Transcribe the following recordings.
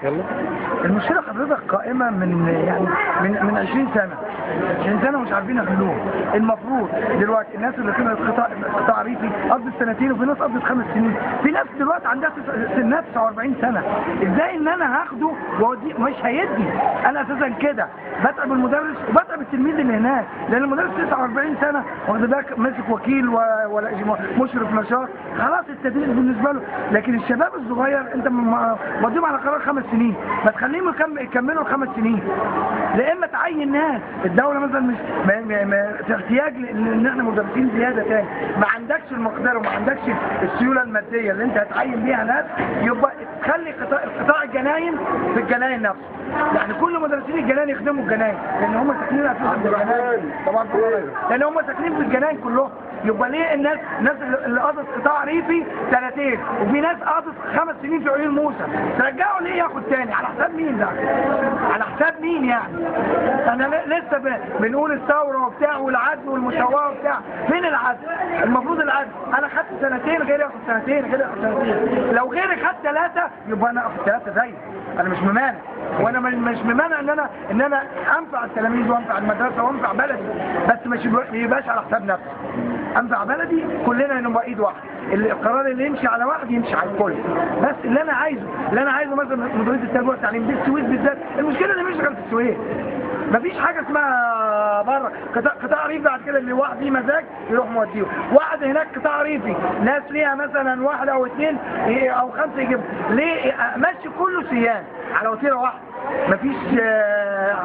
يلا. المشكله حضرتك قائمه من 20 سنه. 20 سنه مش عارفين يحلوها. المفروض دلوقتي الناس اللي طلعت قطاع ريفي قضت سنتين، وفي ناس قضت 5 سنين، في ناس دلوقتي عندها سنها 49 سنه. ازاي ان انا هاخده واوديه؟ مش هيدي. انا اساسا كده بتعب المدرس وبتعب التلميذ اللي هناك، لان المدرس 49 سنه واخد بالك ماسك وكيل ولا مشرف نشاط، خلاص التدريس بالنسبه له. لكن الشباب الصغير انت مضيهم على قرار 5 سنين، ما تخليهم يكملوا 5 سنين. لا اما تعين ناس، الدوله مثلا مش في احتياج ان احنا مدرسين زياده تاني، ما عندكش المقدره وما عندكش السيوله الماديه اللي انت هتعين بيها ناس، يبقى تخلي قطاع الجناين في الجناين نفسه. يعني كل مدرسين الجناين يخدموا الجناين، لان هم ساكنين اساسا في الجناين طبعا، لان هم ساكنين في الجناين كلهم. يبقى ليه الناس اللي قضت قطاع ريفي سنتين، وفي ناس قضت 5 سنين في عيون موسى، ترجعوا ليه ياخد تاني؟ على حساب مين ده؟ على حساب مين يعني؟ انا لسه بنقول الثوره وبتاع والعدل والمساواه وبتاع، فين العدل؟ المفروض العدل، انا خدت سنتين غيري ياخد سنتين، غيري ياخد سنتين، لو غيري خد 3 يبقى انا اخد 3 زي، انا مش ممانع، وانا مش ممانع ان انا انفع التلاميذ وانفع المدرسه وانفع بلدي، بس مش يبقاش على حساب نفسي. انفع بلدي كلنا نبقى ايد واحده، القرار اللي يمشي على واحد يمشي على الكل. بس اللي انا عايزه مثلا مديريه التربيه والتعليم دي السويس بالذات، المشكله اللي مش غير في السويس، مفيش حاجه اسمها بره قطاع ريفي بعد كده اللي واحد ليه مزاج يروح موديه، واحد هناك قطاع ريفي ناس ليها مثلا 1 أو 2 أو 5 يجيب ليه، ماشي كله سيان على وتيره واحده، مفيش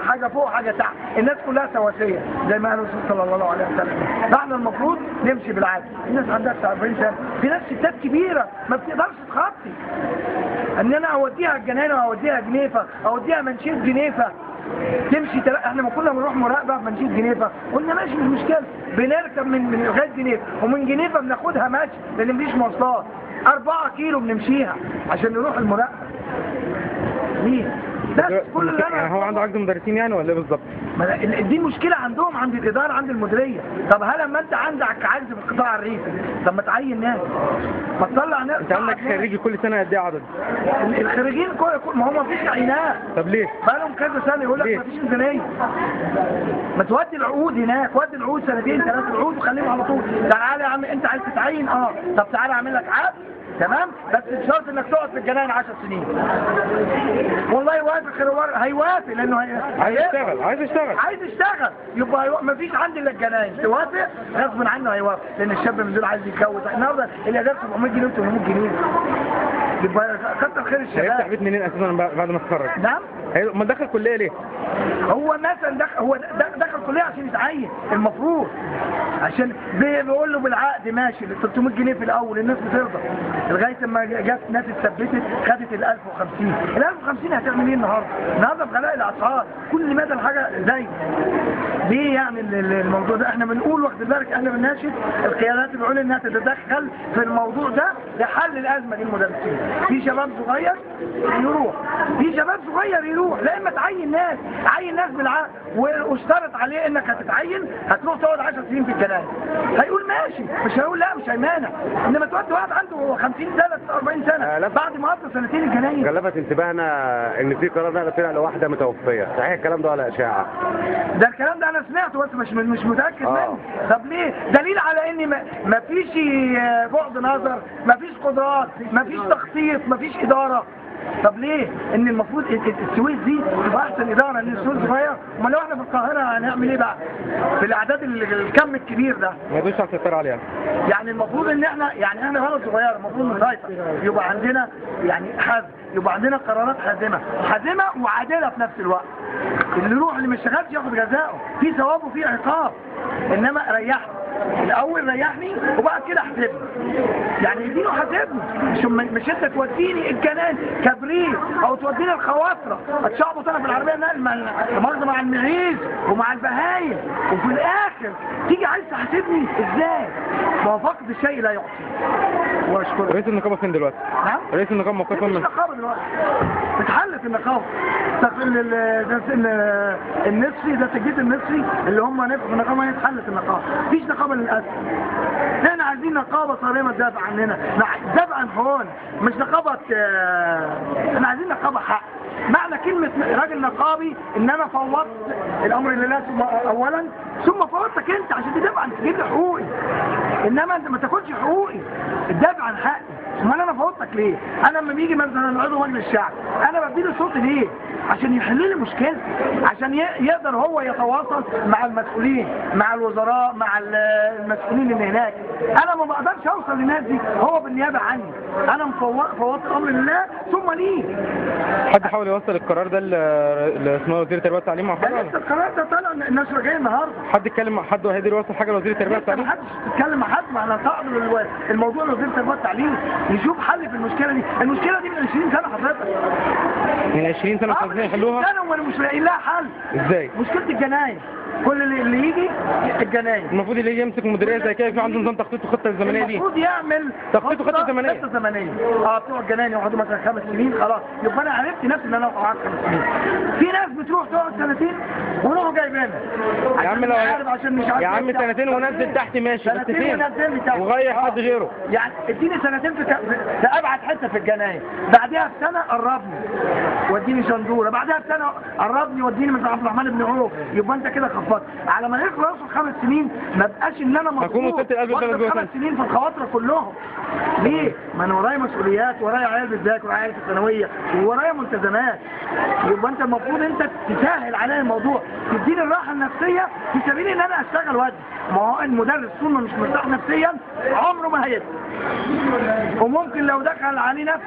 حاجه فوق حاجه تحت، الناس كلها سواسيه زي ما قال الرسول صلى الله عليه وسلم. فاحنا المفروض نمشي بالعدل. في ناس عندها 49 سنه، في ناس ستات كبيره ما بتقدرش تخطي، ان انا اوديها الجنانه واوديها جنيفه، اوديها منشيه جنيفه تمشي احنا ما كنا بنروح مراقبه في منشيه جنيفه، قلنا ماشي مش مشكله، بنركب من لغايه جنيفه، ومن جنيفه بناخدها ماشي لان مفيش مواصلات، 4 كيلو بنمشيها عشان نروح المراقبه. ليه؟ بس كل اللي انا هو عنده عجز مدرسين يعني ولا ايه بالظبط؟ دي مشكله عندهم، عند الاداره، عند المديريه. طب هل لما انت عندك عجز في القطاع الريفي، طب ما تعين ناس، ما تطلع ناس. انت عندك خريجي كل سنه قد ايه عدد؟ الخريجين ما هم مفيش عينات. طب ليه؟ بقالهم كذا سنه يقول لك مفيش ميزانيه. ما تودي العقود هناك، ودي العقود 2 3 العقود وخليهم على طول. تعالى يا عم انت عايز تتعين، طب تعالى اعمل لك عقد تمام، بس بشرط انك تقعد في الجناين 10 سنين. والله يوافق هيوافق لانه عايز يشتغل يبقى ما فيش عندي الا الجناين، توافق غصب عنه هيوافق، لان الشاب من دول عايز يتجوز. النهارده الاجازه 700 جنيه و 800 جنيه، يبقى كتر خير الشباب. هيفتح بيت منين اساسا بعد ما اتخرج؟ نعم؟ ما دخل كليه ليه؟ هو مثلا دخل كليه عشان يتعين، المفروض عشان بيقول له بالعقد ماشي 300 جنيه في الاول، الناس بترضى لغايه لما جت ناس اتثبتت خدت ال 1050. ال 1050 هتعمل ايه النهارده؟ النهارده بغلاء الاسعار كل مدى الحاجه زي ليه يعني الموضوع ده؟ احنا بنقول واخد بالك، احنا بنناشد القيادات العليا انها تتدخل في الموضوع ده لحل الازمه دي. المدرسين في شباب صغير يروح، في شباب صغير يروح، لا اما تعين ناس بالعقد واشترط عليه انك هتتعين هتروح تقعد 10 سنين في الجناين، هيقول ماشي، مش هيقول لا، مش هيمانع. انما تودي واحد عنده 50 سنه 40 سنه بعد ما قضى سنتين الجناين. غلبت انتباهنا ان في قرار نقل طلع لواحده متوفيه، صحيح الكلام ده ولا اشاعه؟ ده الكلام ده انا سمعته بس مش متاكد منه. طب ليه؟ دليل على ان ما فيش بعد نظر، ما فيش قدرات، ما فيش تخطيط، ما فيش اداره. طب ليه؟ ان المفروض السويس دي تبقى احسن اداره، لان السويس صغير، امال لو احنا في القاهره هنعمل ايه بقى؟ في الاعداد الكم الكبير ده ما يقدرش على السيطره عليها. يعني المفروض ان احنا بلد صغيره، المفروض نسيطر، يبقى عندنا يعني حزم، يبقى عندنا قرارات حازمه وعادله في نفس الوقت. اللي يروح اللي ما اشتغلش ياخد جزاءه، في ثواب وفي عقاب. انما ريحني الاول، ريحني وبعد كده حاسبني، يعني اديني وحاسبني، مش انت توديني الجنان كبريت او توديني الخواطره اتشعبط انا في العربيه نقل مع المعيز ومع البهايم، وفي الاخر تيجي عايز تحاسبني ازاي؟ ما فقد الشيء لا يعطي. واشكرك. رئيس النقابه فين دلوقتي؟ نعم؟ رئيس النقابه موقفه مفيش نقابه دلوقتي، اتحلت النقابه. النصفي ده سجيت النصفي اللي هم نفسوا في النقابه، اتحلت النقابه، مفيش نقابه للاسف. احنا عايزين نقابه صارمه تدافع عننا، تدافع عن حقوقنا، مش نقابه. احنا عايزين نقابه حق. معنى كلمه راجل نقابي ان انا فوضت الامر لله ثم اولا ثم فوضتك انت عشان تدافع عن تجيب لي حقوقي، انما انت ما تاخدش حقوقي، تدافع عن حقي. امال انا فوضتك ليه؟ انا لما بيجي مثلا عضو مجلس الشعب انا بديله صوتي ليه؟ عشان يحل لي مشكلتي، عشان يقدر هو يتواصل مع المسؤولين، مع الوزراء، مع المسؤولين اللي هناك. انا ما بقدرش اوصل للناس دي هو بالنيابه عني، انا فوضت امر لله ثم ليه. حد حاول يوصل القرار ده اسمه وزير التربيه والتعليم مع حضرتك؟ لسه القرار ده طالع الناس جايه النهارده. حد اتكلم مع حد وهيقدر يوصل حاجه لوزير التربيه والتعليم؟ ما حدش اتكلم مع حد، ما احنا صعب الموضوع لوزير التربيه والتعليم يشوف حل في المشكله دي. المشكله دي من 20 سنه حضرتك، من 20 سنه مش عايزين يحلوها؟ سنه وانا مش لاقي لها حل. ازاي؟ مشكله الجناين، كل اللي يجي الجناين. المفروض اللي يجي يمسك مديريه زي كده في عنده نظام تخطيط وخطه الزمنيه دي، المفروض يعمل تخطيط وخطه زمنيه. خطه زمنيه. بتوع الجناين يقعدوا مثلا 5 سنين خلاص، يبقى انا عرفت نفسي ان انا اقعد 5 سنين. في ناس بتروح تقعد سنتين ونروحوا جايبينها يا عم لو عشان مش عارف يا عم سنتين ونزل تحت ماشي، بس سنتين فين؟ ونزل لي تحت وغير حد غيره. يعني اديني سنتين في ابعد حته في الجناين، بعدها بسنه قربني وديني شندوره، بعدها بسنه قربني وديني من عبد الرحمن بن عوف، يبقى انت كده خفضت. على ما يخلصوا 5 سنين ما بقاش ان انا مضغوط 5 سنين في الخواطر كلهم. ليه؟ ما انا ورايا مسؤوليات، ورايا عيال بتذاكر، ورايا عيال في الثانويه، ورايا ملتزمات. يبقى انت المفروض انت تسهل عليا الموضوع، تديني الراحه النفسيه في سبيل ان انا اشتغل وادي. ما هو المدرس طول ما مش مرتاح نفسيا عمره ما هيبقى. وممكن لو دخل عليه نفس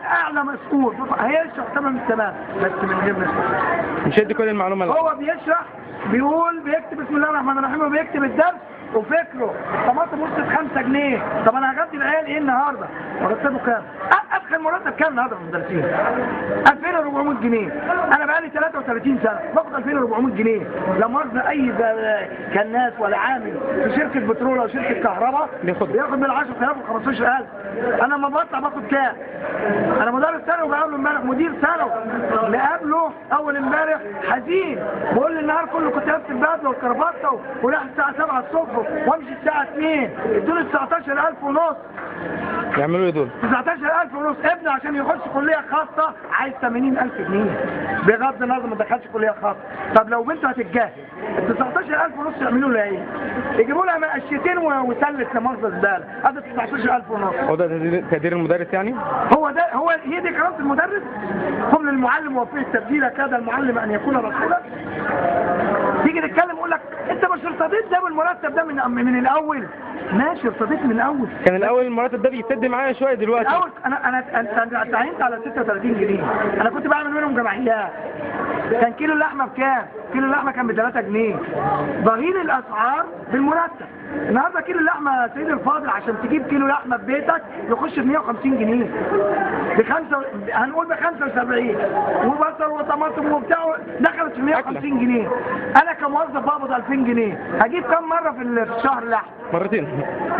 اعلى مسؤول هيشرح تمام التمام بس من غير مسؤول. مش هيدي كل المعلومات. هو بيشرح بيقول بيكتب بسم الله الرحمن الرحيم وبيكتب الدرس وفكره طماطم وصلت 5 جنيه. طب انا هغدي العيال ايه النهارده؟ مرتبه كام؟ ادخل مرتب كام النهارده في المدرسين؟ 2400 جنيه. انا بقالي 33 سنه باخد 2400 جنيه. لا مؤاخذه اي كناس ولا عامل في شركه بترول او شركه كهرباء بياخد من 10000 و 15000. انا لما بطلع باخد كام؟ انا مدرس ثانوي وبقابله امبارح مدير ثانوي مقابله اول امبارح حزين بقول لي النهار كله كنت لابس البدله والكرافته ورايح الساعه 7 الصبح وامشي الساعه 2 ادوني 19000 ونص. يعملوا ايه دول؟ 19000 ونص. ابني عشان يخش كليه خاصه عايز 80000 جنيه بغض النظر ما دخلش كليه خاصه. طب لو بنته هتتجهز ال 19000 ونص يعملوا لها ايه؟ يجيبوا لها مقشتين وسلة لمؤاخذه زباله، هذا 19000 ونص. هو ده تقدير المدرس يعني؟ هي دي كرامه المدرس؟ قم للمعلم وفيه التبديل كاد المعلم ان يكون رسولا. تيجي تتكلم يقول لك انت مش ارتضيت ده بالمرتب ده من الاول. ماشي ارتضيت من الاول. كان الاول المرتب ده بيسد معايا شويه دلوقتي. الاول انا تعينت على 36 جنيه. انا كنت بعمل منهم جمعيات. كان كيلو اللحمه بكام؟ كيلو اللحمه كان ب 3 جنيه. ظهير الاسعار بالمرتب. النهارده كيلو اللحمه يا سيدي الفاضل عشان تجيب كيلو لحمه في بيتك يخش ب 150 جنيه. هنقول ب 75 وبصل وطماطم وبتاع دخلت في 150 جنيه. انا كموظف بقبض 2000 جنيه، هجيب كام مره في الشهر لحمه؟ مرتين.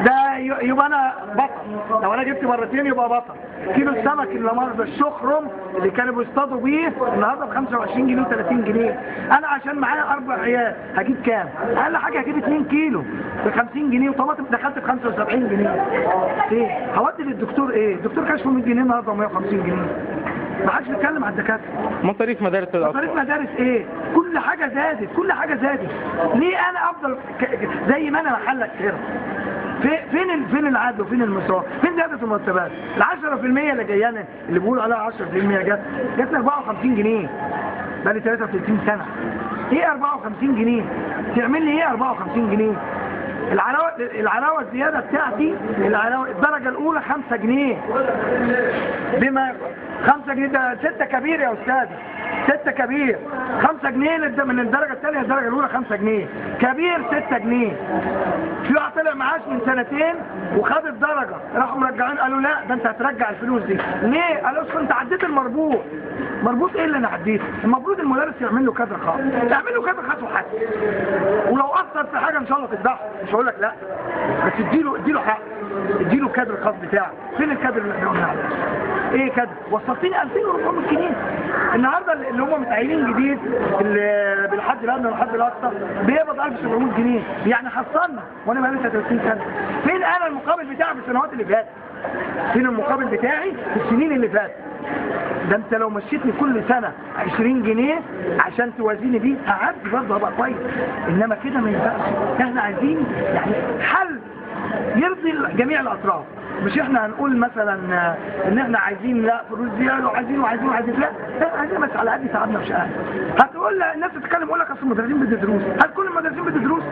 ده يبقى انا بطل. لو انا جبت مرتين يبقى بطل. كيلو السمك اللي مؤاخذه الشخرم اللي كانوا بيصطادوا بيه النهارده ب 25 جنيه و30 جنيه. انا عشان معايا 4 عيال هجيب كام؟ اقل حاجه هجيب 2 كيلو ب 50 جنيه وطماطم دخلت ب 75 جنيه. ايه؟ هودي للدكتور ايه؟ الدكتور كشفه 100 جنيه النهارده و150 جنيه. ما حدش بيتكلم على الدكاتره. مصاريف مدارس الاطفال. مصاريف مدارس ايه؟ كل حاجه زادت، كل حاجه زادت. ليه انا افضل زي ما انا محلك كده؟ فين العدل وفين المساواة؟ فين زيادة المرتبات؟ ال 10% اللي جايانا اللي بيقولوا عليها 10% جت 54 جنيه. بقالي 33 سنة. ايه 54 جنيه؟ تعمل لي ايه 54 جنيه؟ العلاوة الزيادة بتاعتي الدرجة الأولى 5 جنيه. بما 5 جنيه ده 6 كبير يا أستاذ. 6 كبير 5 جنيه من الدرجة الثانية الدرجة الأولى 5 جنيه. كبير 6 جنيه. في واحد طلع معاش من 2 سنين وخد الدرجة راحوا مرجعين قالوا لا ده انت هترجع الفلوس دي. ليه؟ قالوا اصل انت عديت المربوط. مربوط ايه اللي انا عديته؟ المفروض المدرس يعمل له كادر خاص. يعمل له كادر خاص وحد. ولو أثر في حاجة ان شاء الله تذبحه، مش هقول لك لا. بس اديله حق. اديله الكادر الخاص بتاعه. فين الكادر اللي احنا قلنا عليه؟ ايه كادر؟ وصلتني 2400 جنيه. النهارده اللي هم متعينين جديد اللي بالحد الادنى والحد الاقصى بيقبض 1700 جنيه، يعني حصلنا وانا بقالي 33 سنه. فين انا المقابل بتاعي في السنوات اللي فاتت؟ فين المقابل بتاعي في السنين اللي فاتت؟ ده انت لو مشيتني كل سنة 20 جنيه عشان توازيني بيه هعدي برضه هبقى كويس، انما كده ما ينفعش. احنا عايزين يعني حل يرضي جميع الاطراف، مش احنا هنقول مثلا ان احنا عايزين لا فلوس زياده وعايزين لا عايزين بس على قد تعبنا مش اقل. هتقول الناس تتكلم يقول لك اصل المدرسين بدي دروس، هل كل المدرسين بدي دروس؟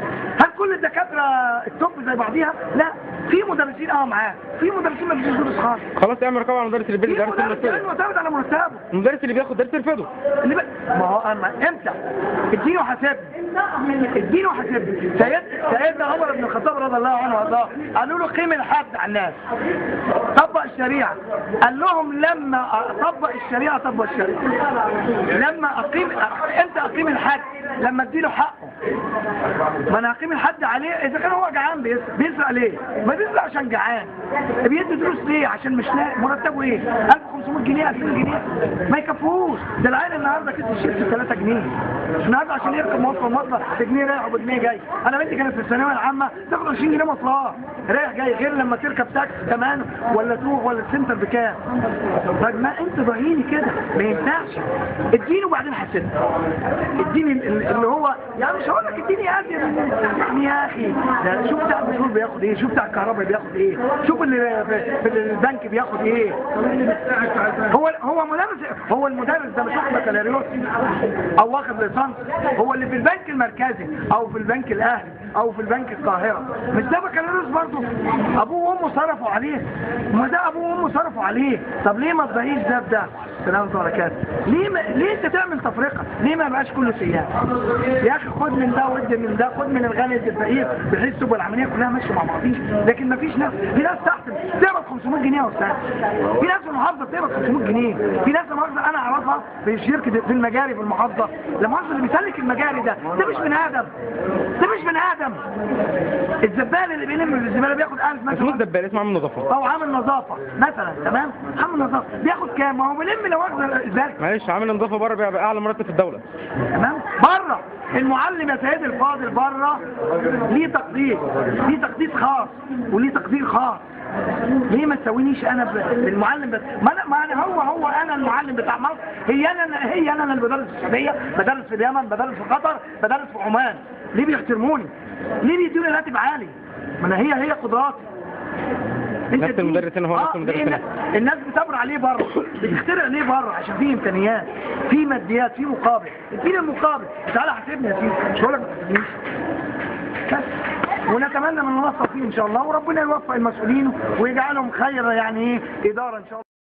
هل كل الدكاتره التوب زي بعضيها؟ لا، في مدرسين معاه، في مدرسين ما بيدوش دروس خالص. خلاص اعمل رقابه على المدرس اللي بيدي درس المدرس معتمد على مرتبه، المدرس اللي بياخد درس يرفضه. ما هو امتى؟ اديني وحاسبني. سيدنا عمر بن الخطاب رضي الله عنه وارضاه قالوا له قيم الحد على الناس، طبق الشريعه. قال لهم لما اطبق الشريعه طبق الشريعه، لما امتى اقيم الحد؟ لما اديله حقه. ما انا اقيم الحد عليه اذا كان هو جعان بيسرق ليه؟ ما بيسرق عشان جعان. بيدي دروس ليه؟ عشان مش لاقي. مرتبه ايه؟ 1500 جنيه 2000 جنيه ما يكفوش. ده العيل النهارده كده الشيبس 3 جنيه النهارده عشان يركب مواصله بجنيه رايح وبجنيه جاي. انا بنتي كانت في الثانويه العامه تاخد 20 جنيه مواصلات رايح جاي، غير لما تركب تاكسي كمان ولا تروح ولا السنتر بكام. طيب ما انت ضايقني كده ما ينفعش. اديني وبعدين حسبني. اديني اللي هو يعني مش هقول لك اديني يعني يا اخي ده شوف بتاع البترول بياخد ايه، شوف بتاع الكهرباء بياخد ايه، شوف اللي في البنك بياخد ايه. هو المدرس ده مش واخد بكالوريوس او واخد ليسانس، هو اللي في البنك المركزي او في البنك الاهلي او في البنك القاهره مش ده بكالوريوس برضه؟ ابوه وامه صرفوا عليه، ما ده ابوه وامه صرفوا عليه. طب ليه ما تضيعيش ده بده؟ سلام وبركاته. ليه انت تعمل تفرقه؟ ليه ما يبقاش كله سياح؟ يا اخي خد من ده وادي من ده، خد من الغني ادي الفقير، بحيث تبقى العمليه كلها ماشيه مع بعضيها. لكن ما فيش ناس، في ناس تحت بتقبض 500 جنيه يا استاذ، في ناس في المحافظه بتقبض 500 جنيه، في ناس المحافظه انا اعرفها في شركه في المجاري في المحافظه، المحافظه اللي بيسلك المجاري ده مش بني ادم، ده مش بني ادم. الزبال اللي بيلم الزباله بياخد 1000 مثلا، اسمه الزبال اسمه عامل نظافه او عامل نظافه مثلا، تمام؟ عامل نظافه بياخد كام؟ ما هو بيلم لو واخد الزباله. معلش عامل نظافه بره بيبقى اعلى مرتب في الدوله، تمام؟ بره المعلم يا سيدي الفاضل بره ليه تقدير خاص وليه تقدير خاص. ليه ما تسوينيش انا بالمعلم بس؟ ما انا هو انا المعلم بتاع مصر، هي انا اللي بدرس في السعوديه، بدرس في اليمن، بدرس في قطر، بدرس في عمان. ليه بيحترموني؟ ليه بيدوني راتب عالي؟ ما انا هي قدراتي. نفس المدرس هنا هو نفس المدرس هنا. الناس بتبرع ليه بره؟ بتخترع ليه بره؟ عشان في امكانيات، في ماديات، في مقابل. اديني المقابل، تعالى حاسبني يا سيدي، مش هقول لك بس. ونتمنى من نوفق فيه ان شاء الله، وربنا يوفق المسؤولين ويجعلهم خير يعني اداره ان شاء الله.